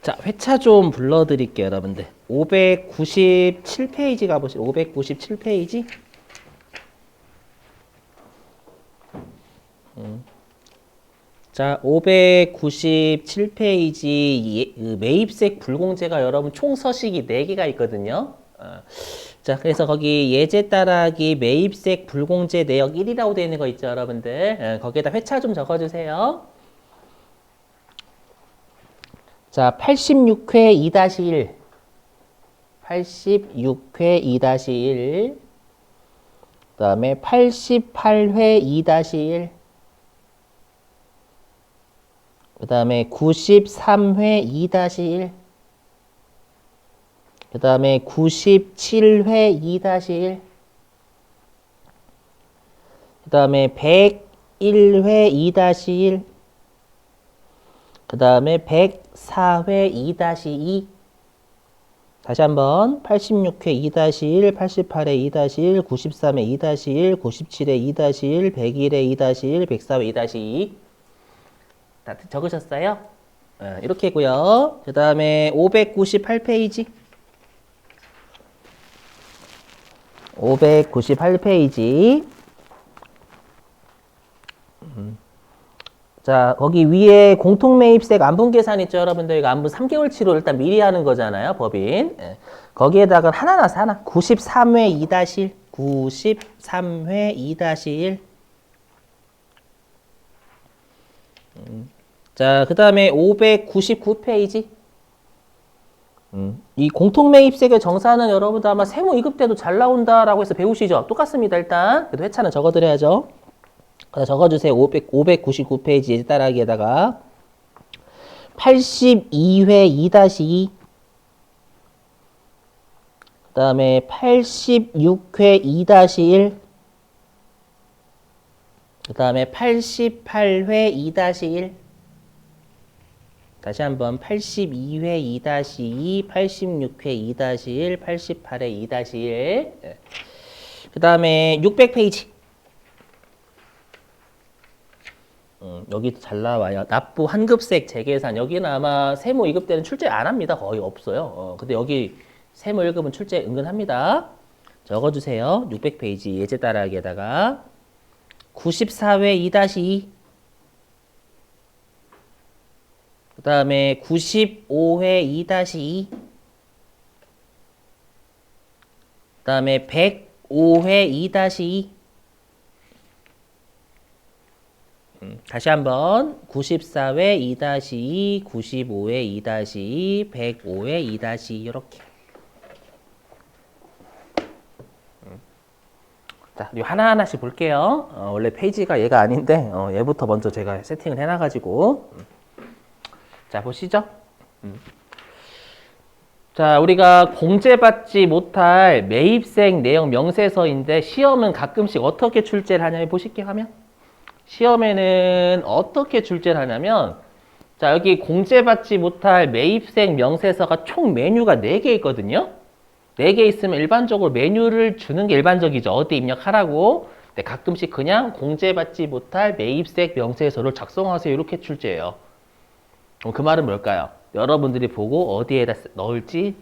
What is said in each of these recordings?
자, 회차 좀 불러드릴게요, 여러분들. 597페이지 가보시죠. 597페이지. 자, 597페이지 매입색 불공제가 여러분 총 서식이 4개가 있거든요. 자, 그래서 거기 예제 따라하기 매입색 불공제 내역 1이라고 되어 있는 거 있죠, 여러분들. 거기에다 회차 좀 적어주세요. 자, 86회 2-1. 86회 2-1. 그 다음에 88회 2-1. 그 다음에 93회 2-1. 그 다음에 97회 2-1. 그 다음에 101회 2-1. 그 다음에 104회 2-2. 다시 한번 86회 2-1, 88회 2-1, 93회 2-1, 97회 2-1, 101회 2-1, 104회 2-2. 다 적으셨어요? 이렇게 했고요. 그 다음에 598페이지. 598페이지. 자, 거기 위에 공통매입색 안분 계산 있죠, 여러분들? 이거 안분 3개월치로 일단 미리 하는 거잖아요, 법인. 거기에다가 하나 나서 하나. 93회 2-1. 93회 2-1. 자, 그 다음에 599페이지. 이 공통매입색의 정사는 여러분들 아마 세무 2급 때도 잘 나온다라고 해서 배우시죠? 똑같습니다, 일단. 그래도 회차는 적어드려야죠. 적어주세요. 599페이지 예제 따라하기에다가 82회 2-2. 그 다음에 86회 2-1. 그 다음에 88회 2-1. 다시 한번 82회 2-2, 86회 2-1, 88회 2-1. 그 다음에 600페이지. 여기도 잘 나와요. 납부 환급색 재계산. 여기는 아마 세무 2급 때는 출제 안 합니다. 거의 없어요. 근데 여기 세무 1급은 출제 은근합니다. 적어주세요. 600페이지 예제 따라하기에다가 94회 2-2. 그 다음에 95회 2-2. 그 다음에 105회 2-2. 다시 한번 94회 2-2, 95회 2-2, 105회 2-2 이렇게. 자, 이 하나하나씩 볼게요. 원래 페이지가 얘가 아닌데 얘부터 먼저 제가 세팅을 해놔가지고 자, 보시죠. 자, 우리가 공제받지 못할 매입색 내역 명세서인데 시험은 가끔씩 어떻게 출제를 하냐면 보실게요 하면 시험에는 어떻게 출제를 하냐면 자, 여기 공제받지 못할 매입색 명세서가 총 메뉴가 4개 있거든요. 4개 있으면 일반적으로 메뉴를 주는 게 일반적이죠. 어디 입력하라고. 근데 가끔씩 그냥 공제받지 못할 매입색 명세서를 작성하세요. 이렇게 출제해요. 그 말은 뭘까요? 여러분들이 보고 어디에다 넣을지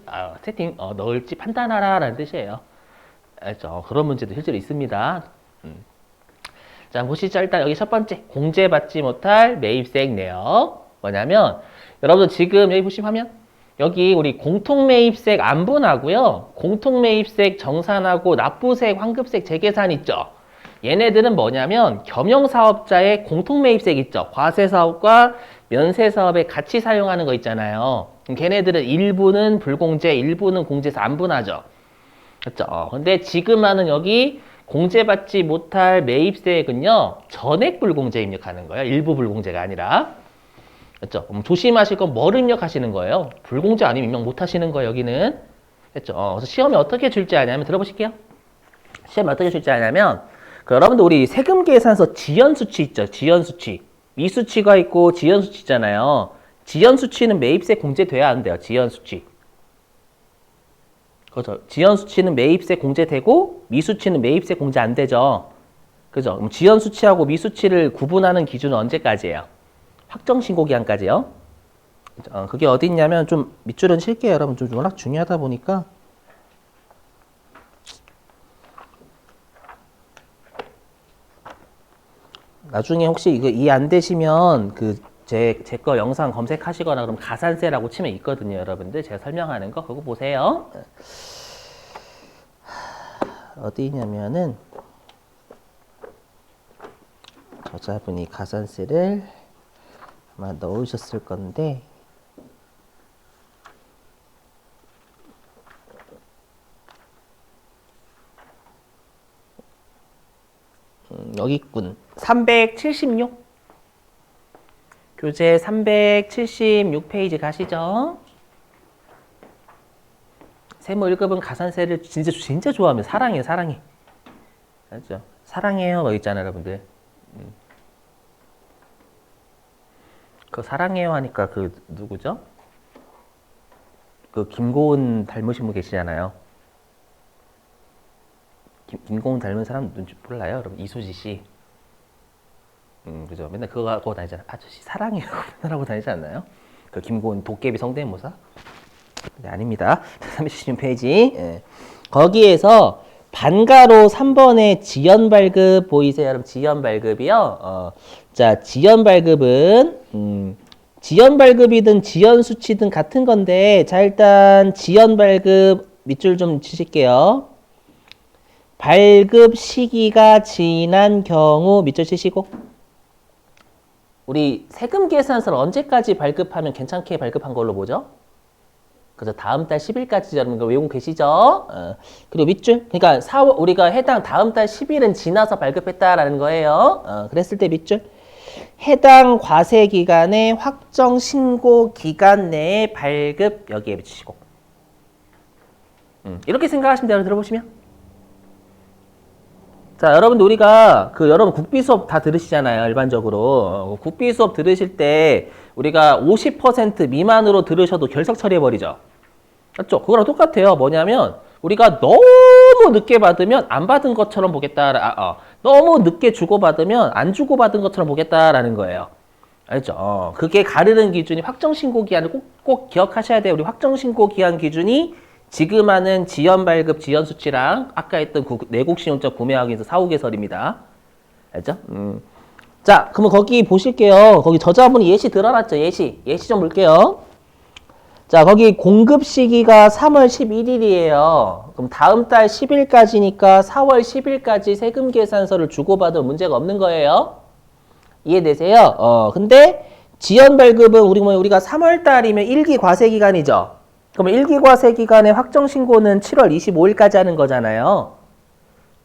넣을지 판단하라 라는 뜻이에요. 알죠? 그런 문제도 실제로 있습니다. 자, 보시죠. 일단 여기 첫 번째 공제받지 못할 매입색 내역 뭐냐면 여러분들 지금 여기 보시면 화면 여기 우리 공통매입색 안분하고요 공통매입색 정산하고 납부색 환급색 재계산 있죠. 얘네들은 뭐냐면 겸용사업자의 공통매입색 있죠. 과세사업과 면세사업에 같이 사용하는 거 있잖아요. 걔네들은 일부는 불공제, 일부는 공제에서 안분하죠. 그렇죠? 근데 지금 하는 여기 공제받지 못할 매입세액은요, 전액 불공제 입력하는 거예요. 일부 불공제가 아니라. 그렇죠? 조심하실 건 뭐를 입력하시는 거예요? 불공제 아니면 입력 못 하시는 거예요, 여기는. 그렇죠? 그래서 시험에 어떻게 출제하냐면, 들어보실게요. 시험에 어떻게 출제하냐면, 여러분들 우리 세금 계산서 지연수치 있죠? 지연수치. 미수치가 있고 지연수치 있잖아요. 지연수치는 매입세 공제돼야 안 돼요. 지연수치. 그렇죠. 지연수치는 매입세 공제되고 미수치는 매입세 공제 안 되죠. 그죠? 그럼 지연수치하고 미수치를 구분하는 기준은 언제까지예요? 확정신고기한까지요. 그게 어디 있냐면 좀 밑줄은 칠게요. 여러분 좀 워낙 중요하다 보니까. 나중에 혹시 이거 이해 안 되시면 제 거 영상 검색하시거나 그럼 가산세라고 치면 있거든요, 여러분들. 제가 설명하는 거 그거 보세요. 어디 있냐면은 저자분이 가산세를 아마 넣으셨을 건데 여기 있군. 376 교재 376페이지 가시죠. 세무 1급은 가산세를 진짜 좋아하면 사랑해. 알죠? 사랑해요 뭐 있잖아요, 여러분들. 그 사랑해요 하니까 그 누구죠? 그 김고은 닮으신 분 계시잖아요. 김고은 닮은 사람 눈치 몰라요, 여러분? 이수지 씨. 그죠? 맨날 그거 하고 다니잖아. 아저씨 사랑해요. 맨날 하고 다니지 않나요? 그 김고은 도깨비 성대모사? 네, 아닙니다. 36페이지. 예. 거기에서 반가로 3번의 지연 발급 보이세요? 여러분, 지연 발급이요. 자, 지연 발급은 지연 발급이든 지연 수치든 같은 건데, 자, 일단 지연 발급 밑줄 좀 치실게요. 발급 시기가 지난 경우 밑줄 치시고. 우리 세금 계산서를 언제까지 발급하면 괜찮게 발급한 걸로 보죠? 그래서 다음 달 10일까지 여러분 외우고 계시죠? 그리고 밑줄. 그러니까 4월 우리가 해당 다음 달 10일은 지나서 발급했다라는 거예요. 그랬을 때 밑줄. 해당 과세 기간의 확정 신고 기간 내에 발급 여기에 붙이시고. 이렇게 생각하시면 돼요. 들어보시면. 자, 여러분들 우리가 여러분 국비 수업 다 들으시잖아요. 일반적으로. 국비 수업 들으실 때 우리가 50% 미만으로 들으셔도 결석 처리해버리죠. 맞죠? 그거랑 똑같아요. 뭐냐면 우리가 너무 늦게 받으면 안 받은 것처럼 보겠다. 너무 늦게 주고받으면 안 주고받은 것처럼 보겠다라는 거예요. 알죠? 그게 가르는 기준이 확정신고 기한을 꼭 기억하셔야 돼요. 우리 확정신고 기한 기준이 지금 하는 지연 발급, 지연 수치랑 아까 했던 내국 신용장 구매 확인서 사후 개설입니다. 알죠? 자, 그러면 거기 보실게요. 거기 저자분이 예시 들어놨죠? 예시 좀 볼게요. 자, 거기 공급 시기가 3월 11일이에요. 그럼 다음 달 10일까지니까 4월 10일까지 세금 계산서를 주고받으면 문제가 없는 거예요. 이해되세요? 근데 지연 발급은 우리가 3월 달이면 1기 과세 기간이죠. 그럼 1기 과세 기간의 확정 신고는 7월 25일까지 하는 거잖아요.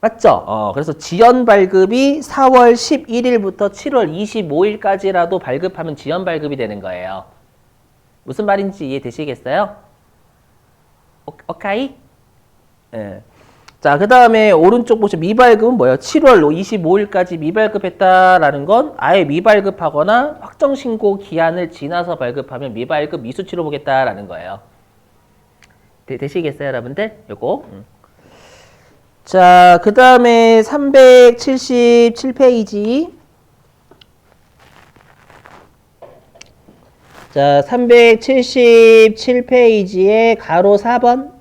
맞죠? 그래서 지연 발급이 4월 11일부터 7월 25일까지라도 발급하면 지연 발급이 되는 거예요. 무슨 말인지 이해되시겠어요? 오케이? 예. 자, 그 다음에 오른쪽 보시면 미발급은 뭐예요? 7월 25일까지 미발급했다라는 건 아예 미발급하거나 확정신고 기한을 지나서 발급하면 미발급 미수치로 보겠다라는 거예요. 되시겠어요, 여러분들? 요거. 자, 그 다음에 377페이지. 자, 377페이지에 가로 4번.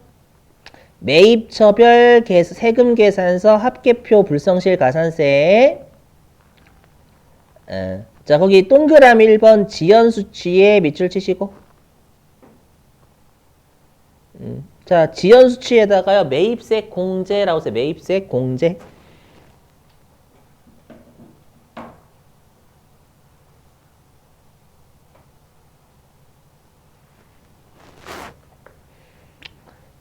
매입처별 세금 계산서 합계표 불성실 가산세. 자, 거기 동그라미 1번 지연 수치에 밑줄 치시고. 자, 지연 수치에다가요, 매입세 공제라고 써요. 매입세 공제.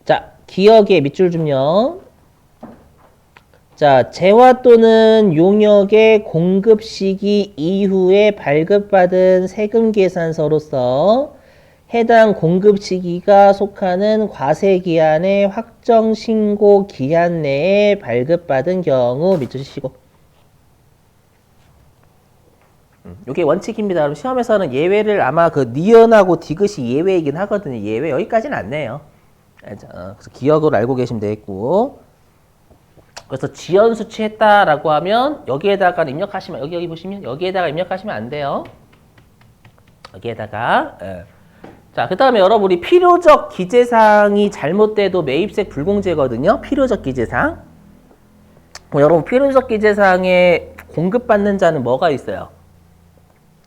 자, 기억에 밑줄 좀요. 자, 재화 또는 용역의 공급 시기 이후에 발급받은 세금 계산서로서 해당 공급 시기가 속하는 과세 기한의 확정 신고 기한 내에 발급받은 경우 밑줄 치시고. 이게 원칙입니다. 그럼 시험에서는 예외를 아마 니은하고 디귿이 예외이긴 하거든요. 예외 여기까지는 안 내요. 그래서 기억으로 알고 계시면 되겠고. 그래서 지연 수치했다라고 하면 여기에다가 입력하시면 여기 보시면 여기에다가 입력하시면 안 돼요. 여기에다가 자, 그 다음에 여러분, 우리 필요적 기재사항이 잘못돼도 매입색 불공제거든요. 필요적 기재사항. 여러분, 필요적 기재사항에 공급받는 자는 뭐가 있어요?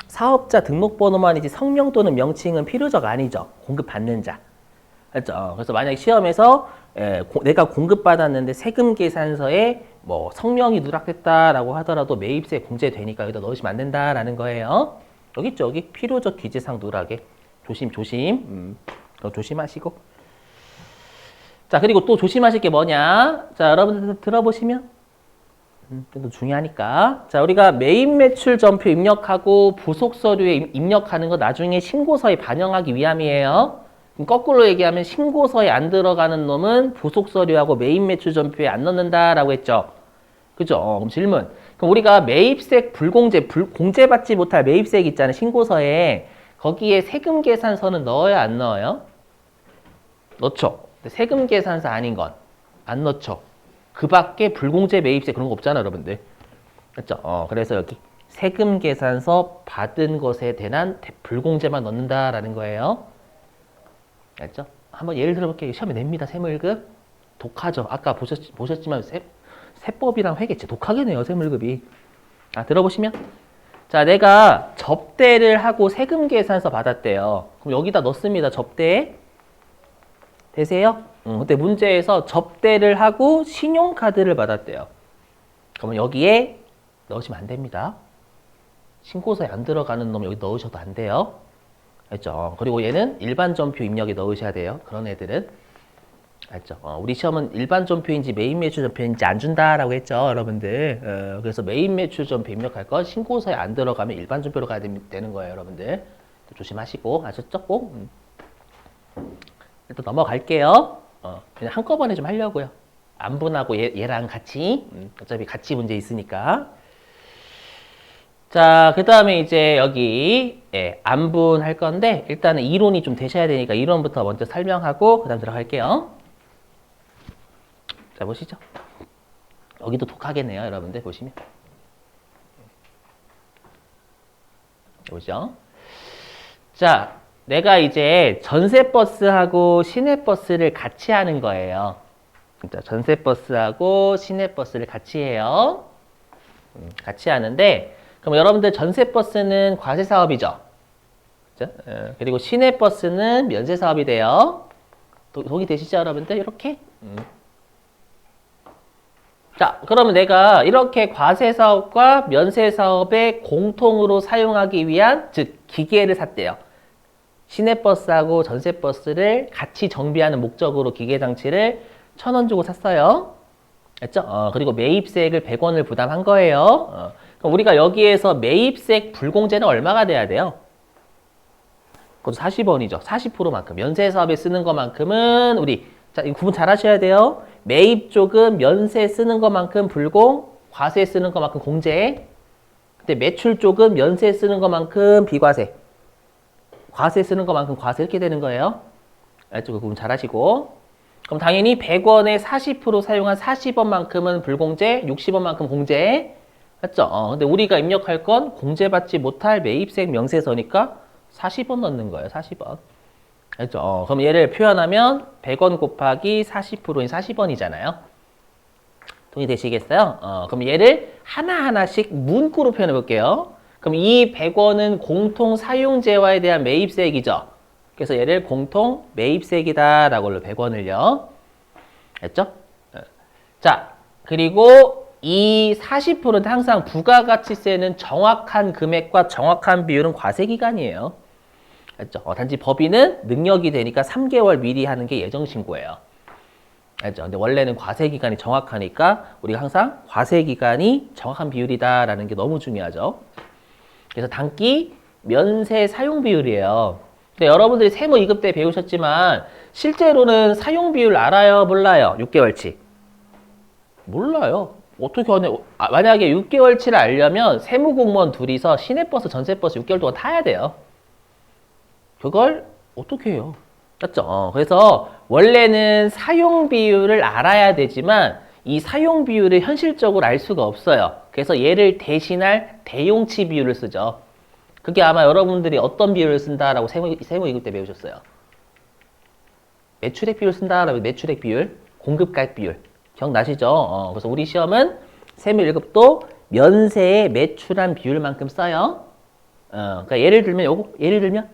사업자 등록번호만이지 성명 또는 명칭은 필요적 아니죠. 공급받는 자. 맞죠? 그래서 만약에 시험에서 내가 공급받았는데 세금 계산서에 뭐 성명이 누락됐다라고 하더라도 매입세 공제되니까 여기다 넣으시면 안 된다라는 거예요. 여기 있죠, 여기 필요적 기재사항 누락에 조심. 조심하시고. 자, 그리고 또 조심하실 게 뭐냐? 자, 여러분들 들어보시면 또 중요하니까. 자, 우리가 매입 매출 전표 입력하고 부속 서류에 입력하는 거 나중에 신고서에 반영하기 위함이에요. 거꾸로 얘기하면 신고서에 안 들어가는 놈은 부속 서류하고 매입 매출 전표에 안 넣는다라고 했죠. 그죠? 그럼 질문. 그럼 우리가 매입색 불공제, 공제받지 못할 매입색 있잖아요. 신고서에. 거기에 세금 계산서는 넣어야 안 넣어요? 넣죠. 근데 세금 계산서 아닌 건 안 넣죠. 그 밖에 불공제 매입세 그런 거 없잖아, 여러분들. 맞죠? 그래서 여기 세금 계산서 받은 것에 대한 불공제만 넣는다라는 거예요. 알죠? 한번 예를 들어볼게요. 시험에 냅니다. 세무일급. 독하죠. 아까 보셨지만 세법이랑 회계체 독하게 내요. 세무일급이. 들어보시면. 자, 내가 접대를 하고 세금 계산서 받았대요. 그럼 여기다 넣습니다. 접대. 되세요? 근데 문제에서 접대를 하고 신용카드를 받았대요. 그러면 여기에 넣으시면 안 됩니다. 신고서에 안 들어가는 놈 여기 넣으셔도 안 돼요. 알죠? 그리고 얘는 일반 전표 입력에 넣으셔야 돼요. 그런 애들은. 알죠? 우리 시험은 일반 전표인지 매입 매출 전표인지 안 준다라고 했죠, 여러분들. 그래서 매입 매출 전표 입력할 건 신고서에 안 들어가면 일반 전표로 가야 되는 거예요, 여러분들. 조심하시고. 아셨죠? 꼭. 일단 넘어갈게요. 그냥 한꺼번에 좀 하려고요. 안분하고 얘랑 같이. 어차피 같이 문제 있으니까. 자, 그 다음에 이제 여기 안분 할 건데 일단은 이론이 좀 되셔야 되니까 이론부터 먼저 설명하고 그 다음 들어갈게요. 자, 보시죠. 여기도 독하겠네요, 여러분들 보시면. 보시죠. 자, 내가 이제 전세버스하고 시내버스를 같이 하는 거예요. 자, 전세버스하고 시내버스를 같이 해요. 같이 하는데 그럼 여러분들 전세버스는 과세사업이죠. 그죠? 그리고 시내버스는 면세사업이 돼요. 독이 되시죠, 여러분들? 이렇게. 자, 그러면 내가 이렇게 과세사업과 면세사업에 공통으로 사용하기 위한, 즉 기계를 샀대요. 시내버스하고 전세버스를 같이 정비하는 목적으로 기계장치를 1,000원 주고 샀어요. 됐죠? 그리고 매입세액을 100원을 부담한 거예요. 그럼 우리가 여기에서 매입세액 불공제는 얼마가 돼야 돼요? 그것도 40원이죠. 40%만큼. 면세사업에 쓰는 것만큼은 우리, 자, 이거 구분 잘 하셔야 돼요. 매입 쪽은 면세 쓰는 것만큼 불공, 과세 쓰는 것만큼 공제. 근데 매출 쪽은 면세 쓰는 것만큼 비과세. 과세 쓰는 것만큼 과세 이렇게 되는 거예요. 이쪽 구분 잘 하시고. 그럼 당연히 100원에 40% 사용한 40원만큼은 불공제, 60원만큼 공제. 맞죠? 근데 우리가 입력할 건 공제받지 못할 매입세액 명세서니까 40원 넣는 거예요. 40원. 알죠? 그럼 얘를 표현하면 100원 곱하기 40%인 40원이잖아요. 동의되시겠어요? 그럼 얘를 하나하나씩 문구로 표현해 볼게요. 그럼 이 100원은 공통 사용재화에 대한 매입세액이죠. 그래서 얘를 공통 매입세액이다라고 100원을요. 됐죠? 자, 그리고 이 40%는 항상 부가가치세는 정확한 금액과 정확한 비율은 과세기간이에요. 알죠? 단지 법인은 능력이 되니까 3개월 미리 하는 게 예정신고예요. 알죠? 근데 원래는 과세기간이 정확하니까 우리가 항상 과세기간이 정확한 비율이다라는 게 너무 중요하죠. 그래서 단기 면세 사용 비율이에요. 근데 여러분들이 세무 2급 때 배우셨지만 실제로는 사용 비율 알아요? 몰라요? 6개월치. 몰라요. 어떻게 하냐. 만약에 6개월치를 알려면 세무공무원 둘이서 시내버스, 전세버스 6개월 동안 타야 돼요. 그걸 어떻게 해요? 맞죠? 그래서 원래는 사용 비율을 알아야 되지만 이 사용 비율을 현실적으로 알 수가 없어요. 그래서 얘를 대신할 대용치 비율을 쓰죠. 그게 아마 여러분들이 어떤 비율을 쓴다라고 세무 2급 때 배우셨어요. 매출액 비율 쓴다라고 매출액 비율, 공급가액 비율. 기억나시죠? 그래서 우리 시험은 세무 1급도 면세의 매출한 비율만큼 써요. 그러니까 예를 들면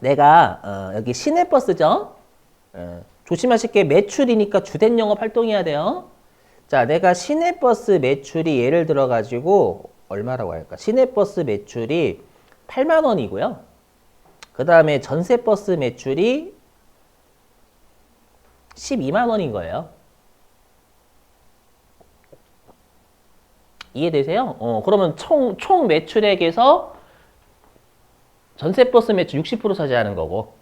내가 여기 시내버스죠? 조심하실 게 매출이니까 주된 영업 활동해야 돼요. 자, 내가 시내버스 매출이 예를 들어 가지고 얼마라고 할까? 시내버스 매출이 8만 원이고요. 그 다음에 전세버스 매출이 12만 원인 거예요. 이해되세요? 그러면 총 매출액에서 전세버스 매출 60% 차지하는 거고.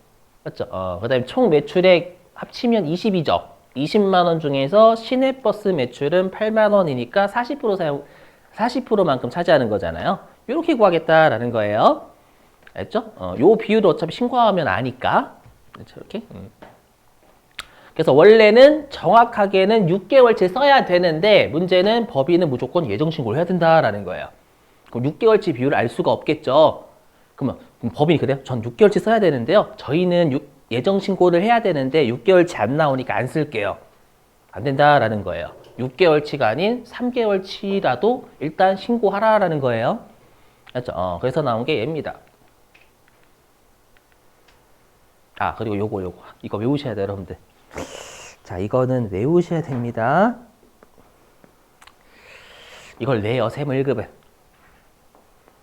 맞죠? 그 다음에 총 매출액 합치면 22죠. 20만 원 중에서 시내버스 매출은 8만 원이니까 40%만큼 차지하는 거잖아요. 이렇게 구하겠다라는 거예요. 알죠? 요 비율도 어차피 신고하면 아니까. 그렇죠? 이렇게. 그래서 원래는 정확하게는 6개월치 써야 되는데 문제는 법인은 무조건 예정신고를 해야 된다라는 거예요. 그럼 6개월치 비율을 알 수가 없겠죠. 그럼 법인이 그래요? 전 6개월치 써야 되는데요. 저희는 예정신고를 해야 되는데 6개월치 안 나오니까 안 쓸게요. 안 된다라는 거예요. 6개월치가 아닌 3개월치라도 일단 신고하라라는 거예요. 맞죠? 그래서 나온 게 얘입니다. 그리고 이거 외우셔야 돼요, 여러분들. 자, 이거는 외우셔야 됩니다. 이걸 내요, 세무 1급은.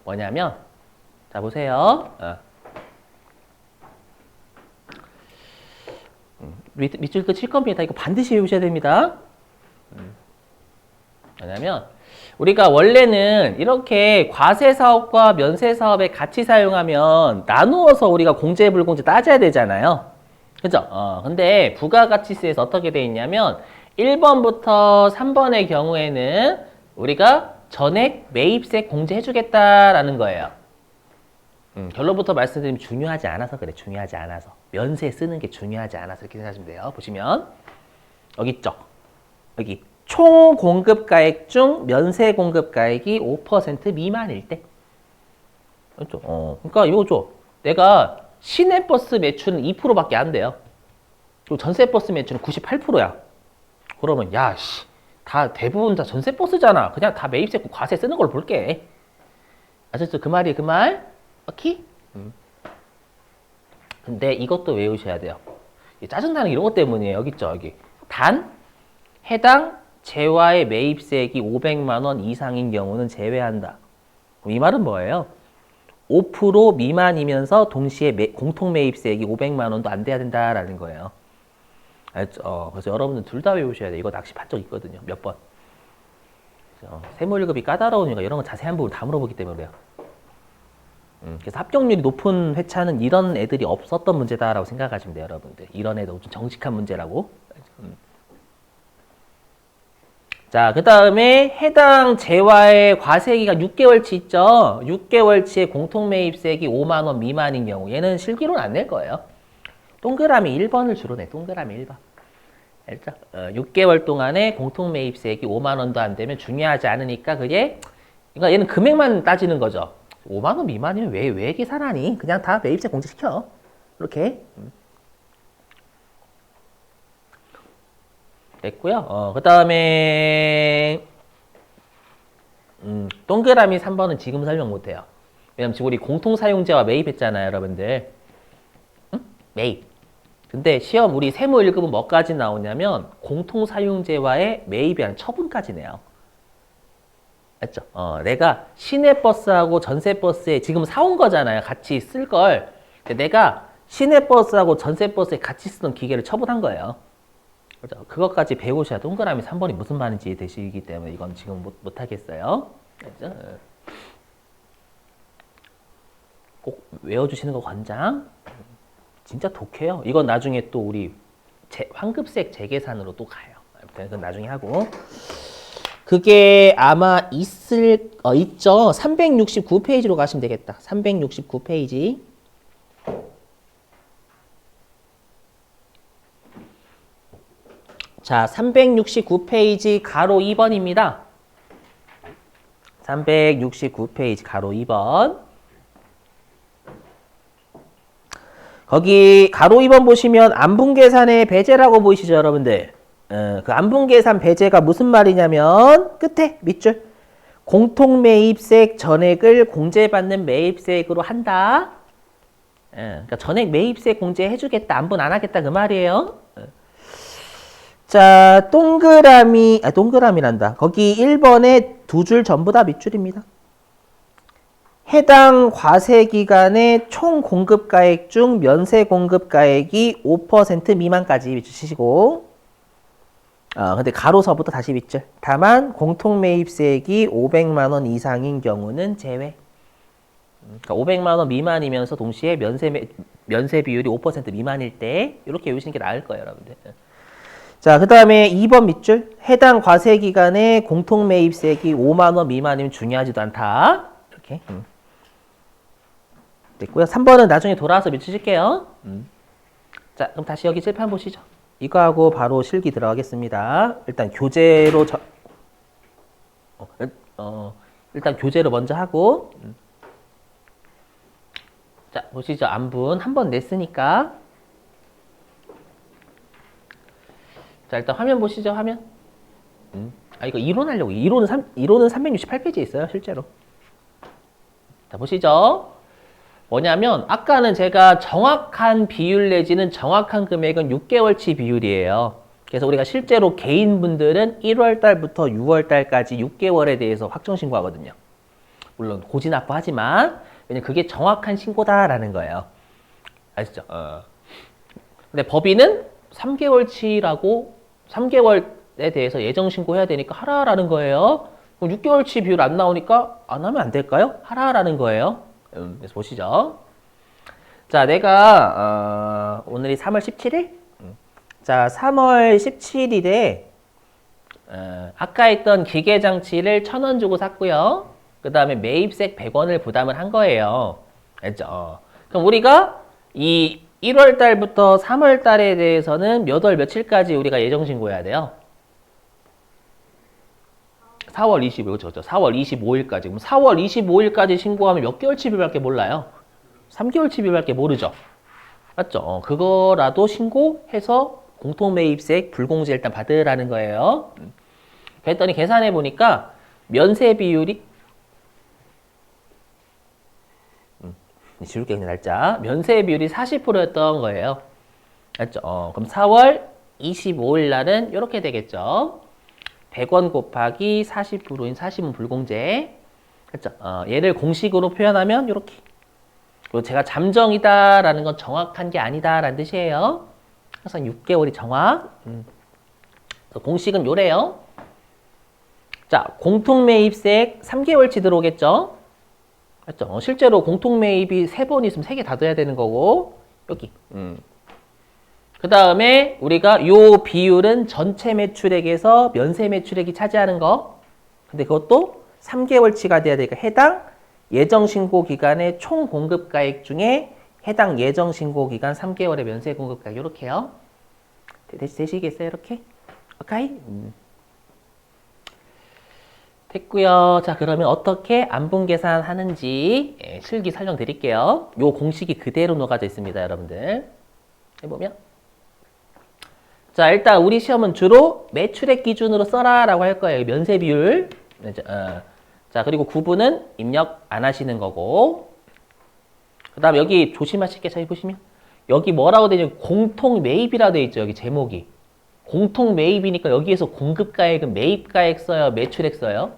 뭐냐면, 자, 보세요. 밑줄 칠 겁니다. 이거 반드시 외우셔야 됩니다. 뭐냐면, 우리가 원래는 이렇게 과세사업과 면세사업에 같이 사용하면 나누어서 우리가 공제, 불공제 따져야 되잖아요. 그죠? 근데 부가가치세에서 어떻게 되어 있냐면 1번부터 3번의 경우에는 우리가 전액 매입세 공제해주겠다라는 거예요. 결론부터 말씀드리면 중요하지 않아서 그래. 중요하지 않아서. 면세 쓰는 게 중요하지 않아서 이렇게 생각하시면 돼요. 보시면 여기 있죠? 여기 총 공급가액 중 면세 공급가액이 5% 미만일 때. 그렇죠? 그러니까 이거죠. 내가 시내버스 매출은 2%밖에 안 돼요. 그리고 전세버스 매출은 98%야. 그러면 다 대부분 다 전세버스잖아. 그냥 다 매입세 과세 쓰는 걸 볼게. 아셨죠? 그 말이 그 말? 오케이? 근데 이것도 외우셔야 돼요. 짜증나는 게 이런 것 때문이에요. 여기 있죠? 여기. 단 해당 재화의 매입세액이 500만 원 이상인 경우는 제외한다. 그럼 이 말은 뭐예요? 5% 미만이면서 동시에 공통 매입세액이 500만 원도 안 돼야 된다라는 거예요. 알죠? 그래서 여러분들 둘 다 외우셔야 돼요. 이거 낚시 판 적 있거든요. 몇 번. 세무 1급이 까다로우니까 이런 거 자세한 부분 다 물어보기 때문에 그래요. 그래서 합격률이 높은 회차는 이런 애들이 없었던 문제다라고 생각하시면 돼요, 여러분들. 이런 애들 좀 정직한 문제라고. 자, 그 다음에 해당 재화의 과세기가 6개월치 있죠? 6개월치의 공통매입세액이 5만 원 미만인 경우 얘는 실기로는 안 낼 거예요. 동그라미 1번을 주로 내. 동그라미 1번. 알죠? 6개월 동안에 공통매입세액이 5만 원도 안 되면 중요하지 않으니까 그러니까 얘는 금액만 따지는 거죠. 5만 원 미만이면 왜 계산하니? 그냥 다 매입세 공제시켜. 이렇게. 됐고요. 그 다음에 동그라미 3번은 지금 설명 못해요. 왜냐면 지금 우리 공통사용재와 매입했잖아요, 여러분들. 매입. 근데 시험 우리 세무 1급은 뭐까지 나오냐면 공통사용재와의 매입이 아니라 처분까지 내요. 맞죠? 내가 시내버스하고 전세버스에 지금 사온 거잖아요. 같이 쓸 걸. 근데 내가 시내버스하고 전세버스에 같이 쓰던 기계를 처분한 거예요. 그렇죠? 그것까지 배우셔야 동그라미 3번이 무슨 말인지 되시기 때문에 이건 지금 못 하겠어요. 그렇죠? 꼭 외워주시는 거 권장. 진짜 독해요. 이건 나중에 또 우리 환급세액 재계산으로 또 가요. 그건 나중에 하고. 그게 아마 있죠. 369페이지로 가시면 되겠다. 369페이지. 자, 369페이지 가로 2번입니다. 369페이지 가로 2번. 거기 가로 2번 보시면 안분계산의 배제라고 보이시죠, 여러분들? 그 안분계산 배제가 무슨 말이냐면 끝에 밑줄 공통매입세액 전액을 공제받는 매입세액으로 한다. 그러니까 전액 매입세 공제해주겠다. 안분 안 하겠다 그 말이에요. 자, 동그라미란다. 거기 1번에 두 줄 전부 다 밑줄입니다. 해당 과세기간의 총 공급가액 중 면세 공급가액이 5% 미만까지 밑줄 치시고 근데 가로서부터 다시 밑줄. 다만 공통매입세액이 500만 원 이상인 경우는 제외. 그러니까 500만 원 미만이면서 동시에 면세 비율이 5% 미만일 때 이렇게 외우시는 게 나을 거예요, 여러분들. 자, 그 다음에 2번 밑줄. 해당 과세기간의 공통매입세액이 5만 원 미만이면 중요하지도 않다. 이렇게. 됐고요. 3번은 나중에 돌아와서 밑줄 칠게요. 자, 그럼 다시 여기 칠판 보시죠. 이거하고 바로 실기 들어가겠습니다. 일단 교재로 일단 교재로 먼저 하고 자, 보시죠. 안분 한 번 냈으니까 자, 일단 화면 보시죠. 화면. 이거 이론하려고. 이론은 368페이지에 있어요. 실제로. 자, 보시죠. 뭐냐면 아까는 제가 정확한 비율 내지는 정확한 금액은 6개월치 비율이에요. 그래서 우리가 실제로 개인분들은 1월 달부터 6월 달까지 6개월에 대해서 확정 신고하거든요. 물론 고지납부하지만 왜냐면 그게 정확한 신고다라는 거예요. 아시죠? 근데 법인은 3개월치라고 3개월에 대해서 예정 신고해야 되니까 하라라는 거예요. 그럼 6개월치 비율 안 나오니까 안 하면 안 될까요? 하라라는 거예요. 그래서 보시죠. 자, 내가 오늘이 3월 17일? 자, 3월 17일에 아까 했던 기계장치를 1,000원 주고 샀고요. 그 다음에 매입세 100원을 부담을 한 거예요. 알죠? 그럼 우리가 이 1월 달부터 3월 달에 대해서는 몇 월 며칠까지 우리가 예정 신고해야 돼요? 4월 25일, 그렇죠. 4월 25일까지. 그럼 4월 25일까지 신고하면 몇 개월치 비율밖에 몰라요? 3개월치 비율밖에 모르죠. 맞죠? 그거라도 신고해서 공통매입세액 불공제 일단 받으라는 거예요. 그랬더니 계산해 보니까 면세 비율이 지울게 그냥 날짜. 면세 비율이 40%였던 거예요. 맞죠? 그럼 4월 25일 날은 이렇게 되겠죠. 100원 곱하기 40%인 40은 불공제. 그렇죠? 얘를 공식으로 표현하면 이렇게. 그리고 제가 잠정이다라는 건 정확한 게 아니다라는 뜻이에요. 항상 6개월이 정확. 공식은 요래요. 자, 공통매입세액 3개월치 들어오겠죠? 맞죠? 실제로 공통매입이 3번 있으면 3개 다 둬야 되는 거고 여기. 그 다음에 우리가 요 비율은 전체 매출액에서 면세 매출액이 차지하는 거. 근데 그것도 3개월치가 돼야 되니까 해당 예정 신고 기간의 총 공급가액 중에 해당 예정 신고 기간 3개월의 면세 공급가액 이렇게요. 되시겠어요? 이렇게? 오케이? 됐고요. 자, 그러면 어떻게 안분 계산하는지 실기 설명드릴게요. 요 공식이 그대로 녹아져 있습니다, 여러분들. 해보면 자, 일단 우리 시험은 주로 매출액 기준으로 써라라고 할 거예요. 면세 비율. 자, 그리고 구분은 입력 안 하시는 거고. 그 다음 여기 조심하실 게 잘 보시면 여기 뭐라고 되냐면 공통 매입이라 되어 있죠. 여기 제목이. 공통 매입이니까 여기에서 공급가액은 매입가액 써요? 매출액 써요?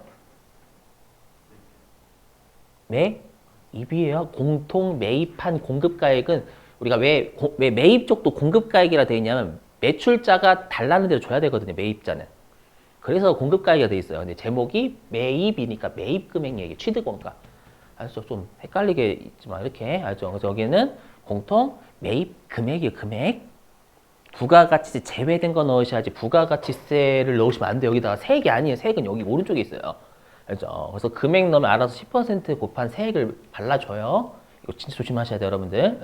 매입이에요. 공통 매입한 공급가액은 우리가 왜 매입 쪽도 공급가액이라 되어 있냐면 매출자가 달라는 대로 줘야 되거든요. 매입자는. 그래서 공급가액이 되어 있어요. 근데 제목이 매입이니까 매입금액 얘기, 취득원가. 알죠? 좀 헷갈리게 있지만 이렇게 알죠? 그래서 여기는 공통 매입 금액이에요. 금액. 부가가치세 제외된 거 넣으셔야지 부가가치세를 넣으시면 안 돼요. 여기다가 세액이 아니에요. 세액은 여기 오른쪽에 있어요. 알죠? 그래서 금액 넣으면 알아서 10% 곱한 세액을 발라줘요. 이거 진짜 조심하셔야 돼요, 여러분들.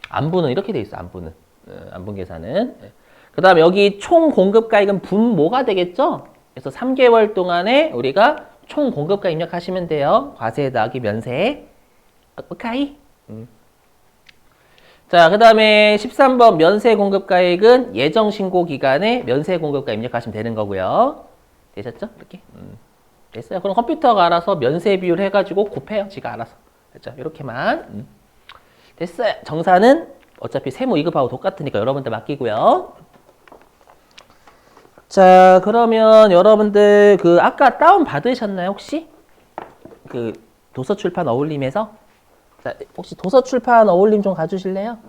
안분은 이렇게 돼 있어. 안분은. 안분 계산은. 그 다음에 여기 총 공급가액은 분모가 되겠죠? 그래서 3개월 동안에 우리가 총 공급가 입력하시면 돼요. 과세 더하기 면세. 오케이? 자, 그 다음에 13번 면세 공급가액은 예정 신고 기간에 면세 공급가 입력하시면 되는 거고요. 되셨죠? 이렇게. 됐어요. 그럼 컴퓨터가 알아서 면세 비율 해가지고 곱해요. 지가 알아서. 됐죠? 이렇게만. 됐어요. 정사는 어차피 세무 2급하고 똑같으니까 여러분들 맡기고요. 자, 그러면 여러분들 그 아까 다운 받으셨나요, 혹시? 그 도서출판 어울림에서? 자, 혹시 도서출판 어울림 좀 가주실래요?